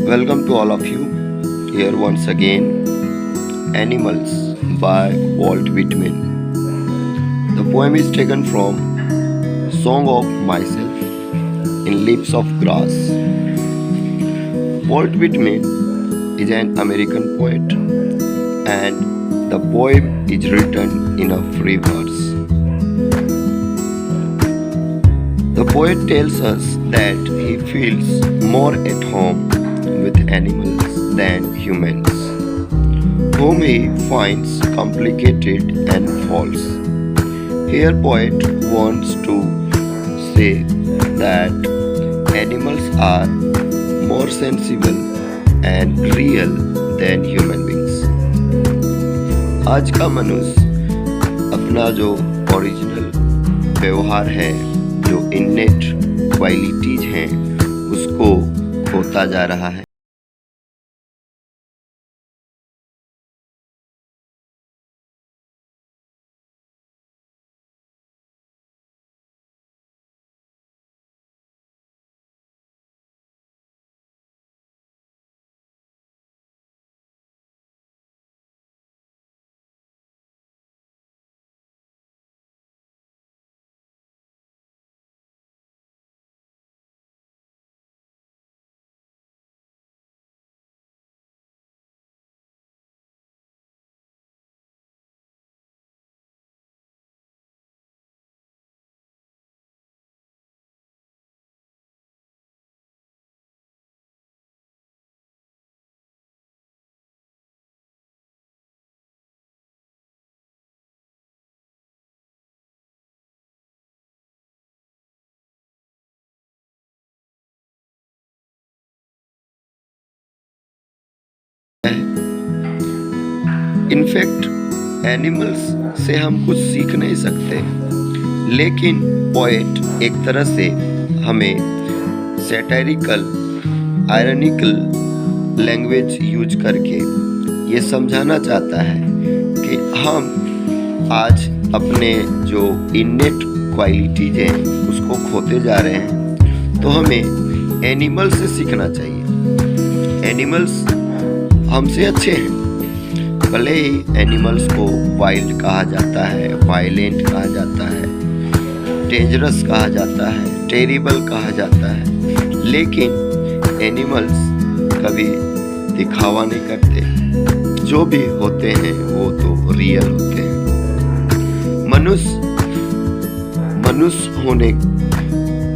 Welcome to all of you here once again. Animals by Walt Whitman. The poem is taken from Song of Myself in Leaves of Grass. Walt Whitman is an American poet and the poem is written in a free verse. The poet tells us that he feels more at home with animals than humans, whom he finds complicated and false. Here poet wants to say that animals are more sensible and real than human beings. आज का मनुष्य अपना जो original व्यवहार है, जो innate qualities हैं, उसको खोता जा रहा है. इनफैक्ट एनिमल्स से हम कुछ सीख नहीं सकते, लेकिन पोएट एक तरह से हमें सैटारिकल आयरनिकल लैंग्वेज यूज करके ये समझाना चाहता है कि हम आज अपने जो इन्नेट क्वालिटीज हैं उसको खोते जा रहे हैं. तो हमें एनिमल्स से सीखना चाहिए. एनिमल्स हमसे अच्छे हैं, भले ही एनिमल्स को वाइल्ड कहा जाता है, वायलेंट कहा जाता है, डेंजरस कहा जाता है, टेरिबल कहा जाता है, लेकिन एनिमल्स कभी दिखावा नहीं करते. जो भी होते हैं वो तो रियल होते हैं. मनुष्य होने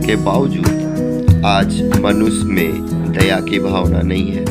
के बावजूद आज मनुष्य में दया की भावना नहीं है.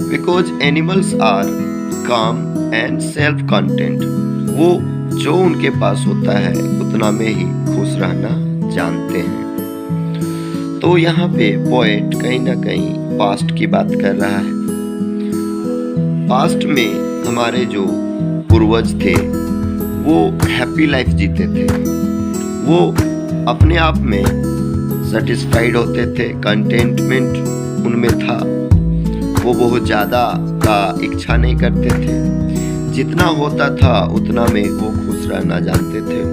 Because animals are calm and self-content. वो जो उनके पास होता है उतना में ही खुश रहना जानते हैं. तो यहाँ पे पोएट कहीं ना कहीं पास्ट की बात कर रहा है. पास्ट में हमारे जो पूर्वज थे वो हैप्पी लाइफ जीते थे. वो अपने आप में सेटिस्फाइड होते थे, कंटेंटमेंट उनमें था. वो बहुत ज़्यादा का इच्छा नहीं करते थे. जितना होता था उतना में वो खुश रहना जानते थे.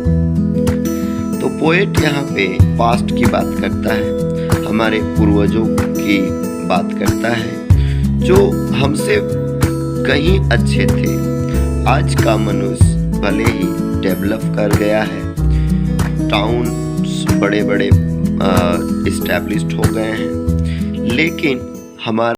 तो पोएट यहाँ पे पास्ट की बात करता है, हमारे पूर्वजों की बात करता है जो हमसे कहीं अच्छे थे. आज का मनुष्य भले ही डेवलप कर गया है, टाउन्स बड़े बड़े इस्टेब्लिश्ड हो गए हैं, लेकिन हमारा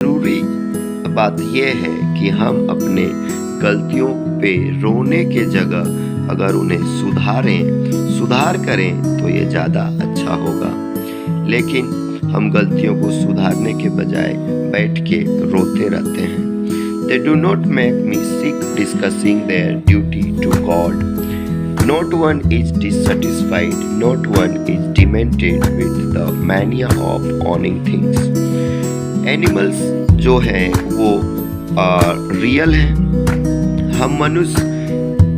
जरूरी बात यह है कि हम अपने गलतियों पे रोने के जगह अगर उन्हें सुधार करें तो ये ज़्यादा अच्छा होगा। लेकिन हम गलतियों को सुधारने के बजाय बैठ के रोते रहते हैं। They do not make me sick discussing their duty to God. Not one is dissatisfied, not one is demented with the mania of owning things. Animals जो है वो रियल हैं। हम मनुष्य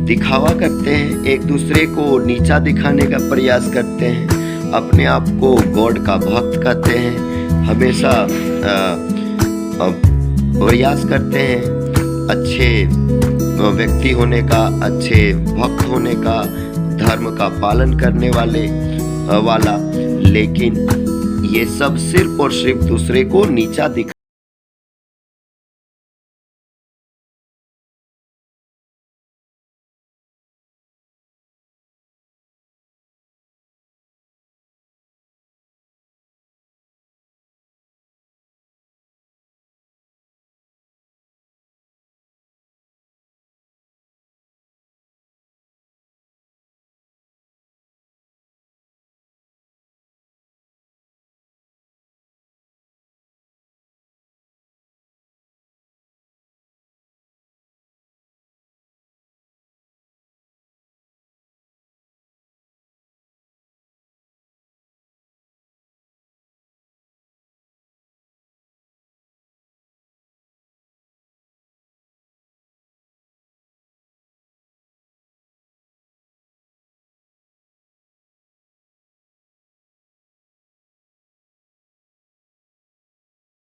दिखावा करते हैं, एक दूसरे को नीचा दिखाने का प्रयास करते हैं, अपने आप को गॉड का भक्त कहते हैं, हमेशा प्रयास करते हैं अच्छे व्यक्ति होने का, अच्छे भक्त होने का, धर्म का पालन करने वाला, लेकिन ये सब सिर्फ और सिर्फ दूसरे को नीचा दिखा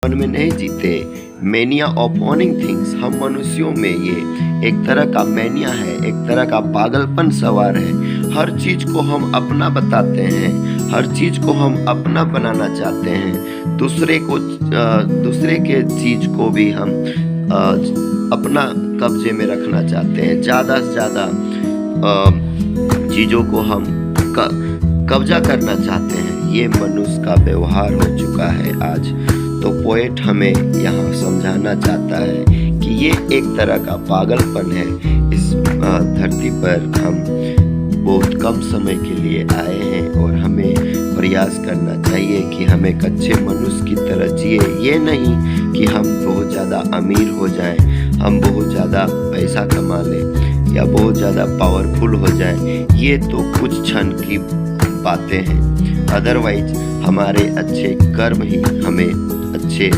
मन में नहीं जीते। मैनिया ऑफ ओनिंग थिंग्स, हम मनुष्यों में ये एक तरह का मैनिया है, एक तरह का पागलपन सवार है। हर चीज को हम अपना बताते हैं, हर चीज को हम अपना बनाना चाहते हैं, दूसरे के चीज को भी हम अपना कब्जे में रखना चाहते हैं। ज़्यादा से ज़्यादा चीज़ों को हम कब्जा करना चाहते हैं। ये मनुष्य का व्यवहार हो चुका है आज। तो पोएट हमें यहाँ समझाना चाहता है कि ये एक तरह का पागलपन है। इस धरती पर हम बहुत कम समय के लिए आए हैं और हमें प्रयास करना चाहिए कि हम एक अच्छे मनुष्य की तरह जिए। ये नहीं कि हम बहुत ज़्यादा अमीर हो जाएं, हम बहुत ज़्यादा पैसा कमा लें या बहुत ज़्यादा पावरफुल हो जाएं। ये तो कुछ क्षण की पाते हैं। अदरवाइज हमारे अच्छे कर्म ही हमें अच्छे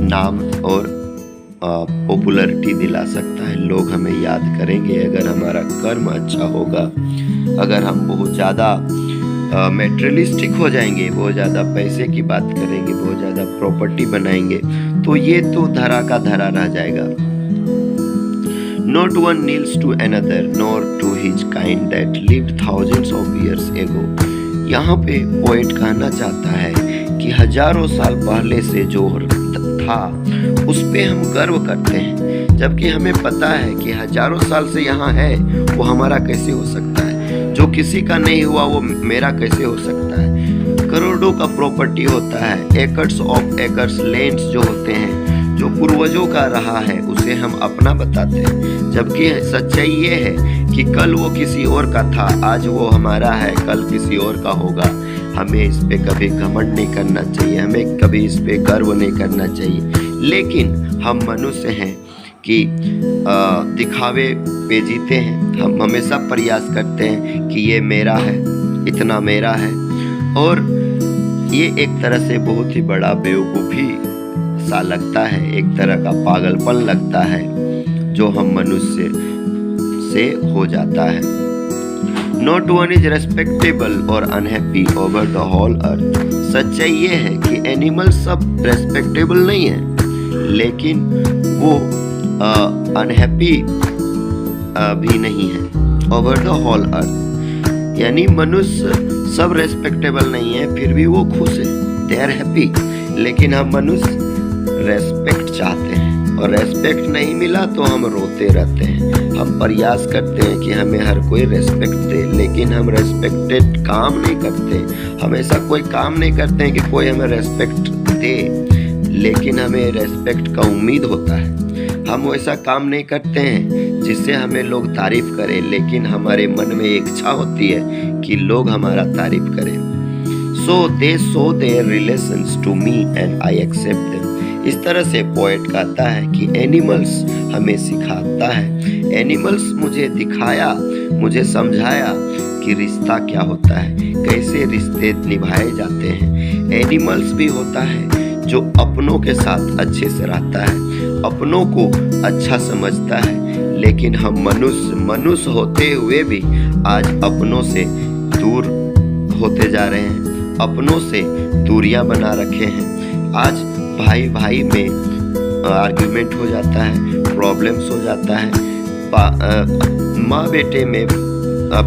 नाम और पॉपुलैरिटी दिला सकता है। लोग हमें याद करेंगे अगर हमारा कर्म अच्छा होगा। अगर हम बहुत ज़्यादा मेटेरियलिस्टिक हो जाएंगे, बहुत ज़्यादा पैसे की बात करेंगे, बहुत ज़्यादा प्रॉपर्टी बनाएंगे, तो ये तो धरा का धरा रह जाएगा। Not one kneels to another, nor to his kind that lived thousands of years ago. यहाँ पे पोएट कहना चाहता है कि हजारों साल पहले से जो था उस पे हम गर्व करते हैं, जबकि हमें पता है कि हजारों साल से यहाँ है वो हमारा कैसे हो सकता है। जो किसी का नहीं हुआ वो मेरा कैसे हो सकता है। करोड़ों का प्रॉपर्टी होता है, एकर्स ऑफ एकर्स लैंड्स जो होते हैं, जो पूर्वजों का रहा है उसे हम अपना बताते हैं, जबकि सच्चाई ये है कि कल वो किसी और का था, आज वो हमारा है, कल किसी और का होगा। हमें इस पे कभी घमंड नहीं करना चाहिए, हमें कभी इस पे गर्व नहीं करना चाहिए। लेकिन हम मनुष्य हैं कि दिखावे पे जीते हैं। हम हमेशा प्रयास करते हैं कि ये मेरा है, इतना मेरा है, और ये एक तरह से बहुत ही बड़ा बेवकूफ़ी सा लगता है, एक तरह का पागलपन लगता है जो हम मनुष्य से हो जाता है। Not one is respectable or unhappy over the whole earth. सच्चाई ये है कि एनिमल सब रेस्पेक्टेबल नहीं है, लेकिन वो अनहैप्पी भी नहीं है। ओवर द होल अर्थ यानी मनुष्य सब रेस्पेक्टेबल नहीं है, फिर भी वो खुश है, दे आर हैप्पी। लेकिन हम मनुष्य रेस्पेक्ट चाहते हैं, और रेस्पेक्ट नहीं मिला तो हम रोते रहते हैं। हम प्रयास करते हैं कि हमें हर कोई रेस्पेक्ट दे, लेकिन हम रेस्पेक्टेड काम नहीं करते। हम ऐसा कोई काम नहीं करते हैं कि कोई हमें रेस्पेक्ट दे, लेकिन हमें रेस्पेक्ट का उम्मीद होता है। हम वैसा काम नहीं करते हैं जिससे हमें लोग तारीफ करें, लेकिन हमारे मन में एक इच्छा होती है कि लोग हमारा तारीफ करें। So they show their relations to me and I accept them. इस तरह से पोएट कहता है कि एनिमल्स हमें सिखाता है, एनिमल्स मुझे दिखाया, मुझे समझाया कि रिश्ता क्या होता है, कैसे रिश्ते निभाए जाते हैं। एनिमल्स भी होता है जो अपनों के साथ अच्छे से रहता है, अपनों को अच्छा समझता है, लेकिन हम मनुष्य होते हुए भी आज अपनों से दूर होते जा रहे हैं, अपनों से दूरियां बना रखे हैं। आज भाई भाई में आर्ग्यूमेंट हो जाता है, प्रॉब्लम्स हो जाता है, माँ बेटे में,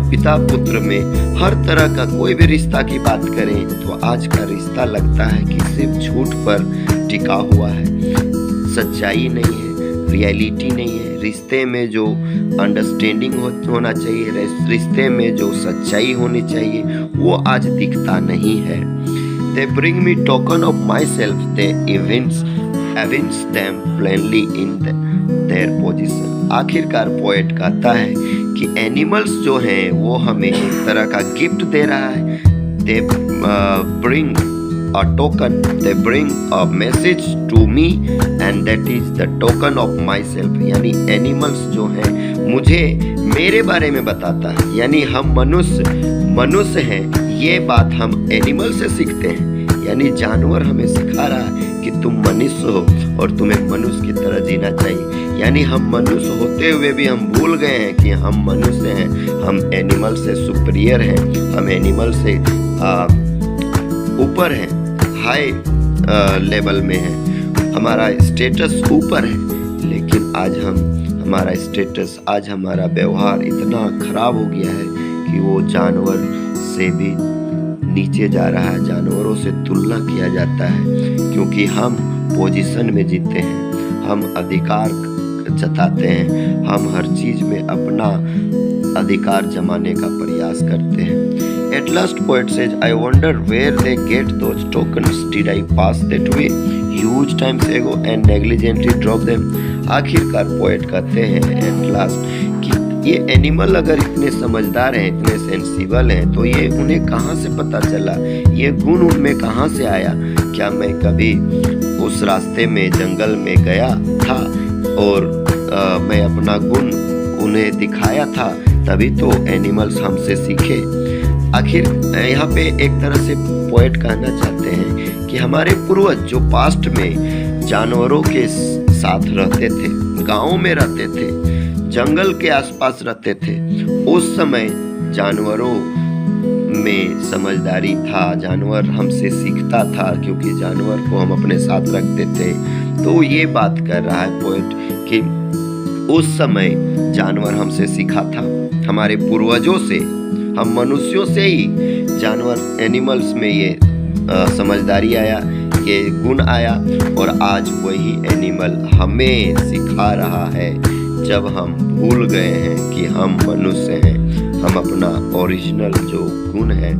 पिता पुत्र में, हर तरह का कोई भी रिश्ता की बात करें तो आज का रिश्ता लगता है कि सिर्फ झूठ पर टिका हुआ है, सच्चाई नहीं है, रियलिटी नहीं है। रिश्ते में जो अंडरस्टैंडिंग होना चाहिए, रिश्ते में जो सच्चाई होनी चाहिए, वो आज दिखता नहीं है। They bring me token of myself, they evince them plainly in their position. आखिरकार पोएट कहता है कि एनिमल्स जो हैं वो हमें एक तरह का गिफ्ट दे रहा है। They bring a token, they bring a message to me and that is the token of myself. यानी एनिमल्स जो हैं मुझे मेरे बारे में बताता है, यानी हम मनुष्य हैं, ये बात हम एनिमल से सीखते हैं। यानी जानवर हमें सिखा रहा है कि तुम मनुष्य हो और तुम्हें मनुष्य की तरह जीना चाहिए। यानी हम मनुष्य होते हुए भी हम भूल गए हैं कि हम मनुष्य हैं, हम एनिमल से सुपीरियर हैं, हम एनिमल से ऊपर हैं, हाई लेवल में हैं, हमारा स्टेटस ऊपर है। लेकिन आज हमारा स्टेटस, आज हमारा व्यवहार इतना खराब हो गया है कि वो जानवर से भी नीचे जा रहा है, जानवरों से तुलना किया जाता है, क्योंकि हम पोजीशन में जीते हैं, हम अधिकार जताते हैं, हम हर चीज में अपना अधिकार जमाने का प्रयास करते हैं। At last poet says, I wonder where they get those tokens. Did I pass that way huge times ago and negligently drop them? आखिरकार पोएट कहते हैं at last कि ये एनिमल अगर इतने समझदार हैं, इतने सेंसिबल हैं, तो ये उन्हें कहाँ से पता चला, ये गुण उनमें कहाँ से आया? क्या मैं कभी उस रास्ते में जंगल में गया था और मैं अपना गुण उन्हें दिखाया था, तभी तो एनिमल्स हमसे सीखे। आखिर यहाँ पे एक तरह से पोएट कहना चाहते हैं कि हमारे पूर्वज जो पास्ट में जानवरों के साथ रहते थे, गांवों में रहते थे, जंगल के आसपास रहते थे, उस समय जानवरों में समझदारी था, जानवर हमसे सीखता था क्योंकि जानवर को हम अपने साथ रखते थे। तो ये बात कर रहा है पोएट कि उस समय जानवर हमसे सीखा था, हमारे पूर्वजों से, हम मनुष्यों से ही जानवर एनिमल्स में ये समझदारी आया, ये गुण आया, और आज वही एनिमल हमें सिखा रहा है जब हम भूल गए हैं कि हम मनुष्य हैं, हम अपना ओरिजिनल जो गुण है